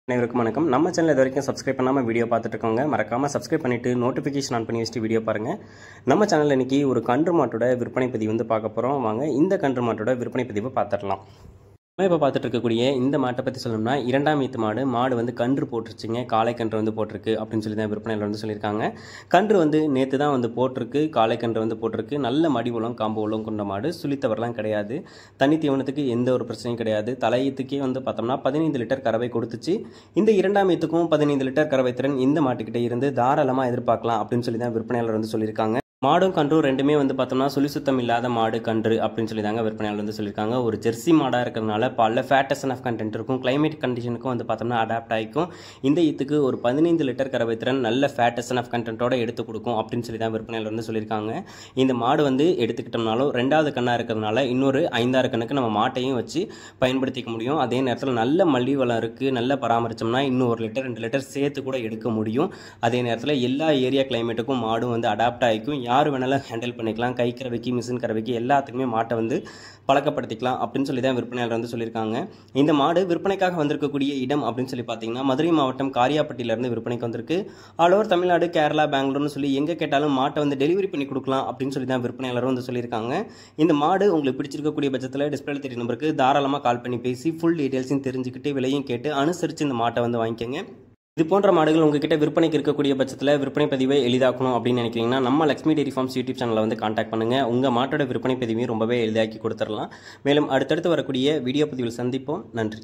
அனைவருக்கும் வணக்கம். நம்ம சேனல் இது வரைக்கும் சப்ஸ்கிரைப் பண்ணாமல் வீடியோ பார்த்துட்டு இருக்கோங்க. மறக்காமல் சப்ஸ்கிரைப் பண்ணிவிட்டு நோட்டிஃபிகேஷன் ஆன் பண்ணி வச்சுட்டு வீடியோ பாருங்கள். நம்ம சேனலில் இன்றைக்கி ஒரு கன்று மாட்டோட விற்பனை பதிவு வந்து பார்க்க போகிறோம். வாங்க இந்த கன்று மாட்டோட விற்பனை பதிவை பார்த்துடலாம். நம்ம இப்போ பார்த்துட்டு இருக்கக்கூடிய இந்த மாட்டை பற்றி சொல்லணும்னா 2ஆம் ஈத்து மாடு வந்து கன்று போட்டுருச்சுங்க. காளை கன்று வந்து போட்டிருக்கு அப்படின்னு சொல்லி தான் விற்பனையில் வந்து சொல்லியிருக்காங்க. கன்று வந்து நேற்று தான் வந்து போட்டிருக்கு. காளை கன்று வந்து போட்டிருக்கு. நல்ல மடி உலம் காம்பு உலம் கொண்ட மாடு. சுழித்தவரெலாம் கிடையாது. தண்ணி தீவனத்துக்கு எந்த ஒரு பிரச்சனையும் கிடையாது. தலையீத்துக்கே வந்து பார்த்தோம்னா 15 லிட்டர் கறவை கொடுத்துச்சு. இந்த 2ஆம் ஈத்துக்கும் 15 லிட்டர் கறவை திறன் இந்த மாட்டுக்கிட்ட இருந்து தாராளமாக எதிர்பார்க்கலாம் அப்படின்னு சொல்லி தான் விற்பனையாளர் வந்து சொல்லியிருக்காங்க. மாடும் கன்றும் ரெண்டுமே வந்து பார்த்தோம்னா சுழி சுத்தம் இல்லாத மாடு கன்று அப்படின்னு சொல்லி தாங்க விற்பனையாளர் வந்து சொல்லியிருக்காங்க. ஒரு ஜெர்சி மாடாக இருக்கிறதுனால பல ஃபேட்டஸ் ஆஃப் கண்டென்ட் இருக்கும். கிளைமேட் கண்டிஷனுக்கும் வந்து பார்த்தோம்னா அடாப்ட் ஆகிக்கும். இந்த ஈத்துக்கு ஒரு 15 லிட்டர் கறவை திறன் நல்ல ஃபேட்டஸ் ஆஃப் கண்டென்ட்டோட எடுத்து கொடுக்கும் அப்படின்னு சொல்லி தான் விற்பனையாளர் வந்து சொல்லியிருக்காங்க. இந்த மாடு வந்து எடுத்துக்கிட்டோம்னாலும் 2வது கண்ணாக இருக்கிறதுனால இன்னொரு 5ஆறு கண்ணுக்கு நம்ம மாட்டையும் வச்சு பயன்படுத்திக்க முடியும். அதே நேரத்தில் நல்ல மல்லி வளம் இருக்குது. நல்ல பராமரிச்சோம்னா இன்னும் 1 லிட்டர் 2 லிட்டர் சேர்த்து கூட எடுக்க முடியும். அதே நேரத்தில் எல்லா ஏரியா கிளைமேட்டுக்கும் மாடும் வந்து அடாப்ட் ஆகிக்கும். யார் வேணாலும் ஹேண்டில் பண்ணிக்கலாம். கை கறவைக்கு மிஷின் கறவைக்கு எல்லாத்துக்குமே மாட்டை வந்து பழக்கப்படுத்திக்கலாம் அப்படின்னு சொல்லி தான் விற்பனையாளர் வந்து சொல்லியிருக்காங்க. இந்த மாடு விற்பனைக்காக வந்திருக்கக்கூடிய இடம் அப்படின்னு சொல்லி பார்த்தீங்கன்னா மதுரை மாவட்டம் காரியாப்பட்டியிலிருந்து விற்பனைக்கு வந்திருக்கு. ஆல் ஓவர் தமிழ்நாடு, கேரளா, பெங்களூர்னு சொல்லி எங்கே கேட்டாலும் மாட்டை வந்து டெலிவரி பண்ணி கொடுக்கலாம் அப்படின்னு சொல்லி தான் விற்பனையாளர் வந்து சொல்லியிருக்காங்க. இந்த மாடு உங்களுக்கு பிடிச்சிருக்கக்கூடிய பட்சத்தில் டிஸ்பிளே தெரிய நம்பருக்கு தாராளமாக கால் பண்ணி பேசி ஃபுல் டீட்டெயில்ஸையும் தெரிஞ்சுக்கிட்டு விலையும் கேட்டு அனுசரித்து இந்த மாட்டை வந்து வாங்கிக்கோங்க. இது போன்ற மாடுகள் உங்ககிட்ட விற்பனைக்கு இருக்கக்கூடிய பட்சத்தில் விற்பனை பதிவை எளிதாக்கணும் அப்படின்னு நினைக்கிறீங்கன்னா நம்ம லக்ஷ்மி டெய்ரி ஃபார்ம்ஸ் யூடியூப் சேனலில் வந்து கான்டாக்ட் பண்ணுங்கள். உங்கள் மாட்டோட விற்பனை பதிவையும் ரொம்பவே எளிதாக்கி கொடுத்துடலாம். மேலும் அடுத்தடுத்து வரக்கூடிய வீடியோ பதிவில் சந்திப்போம். நன்றி.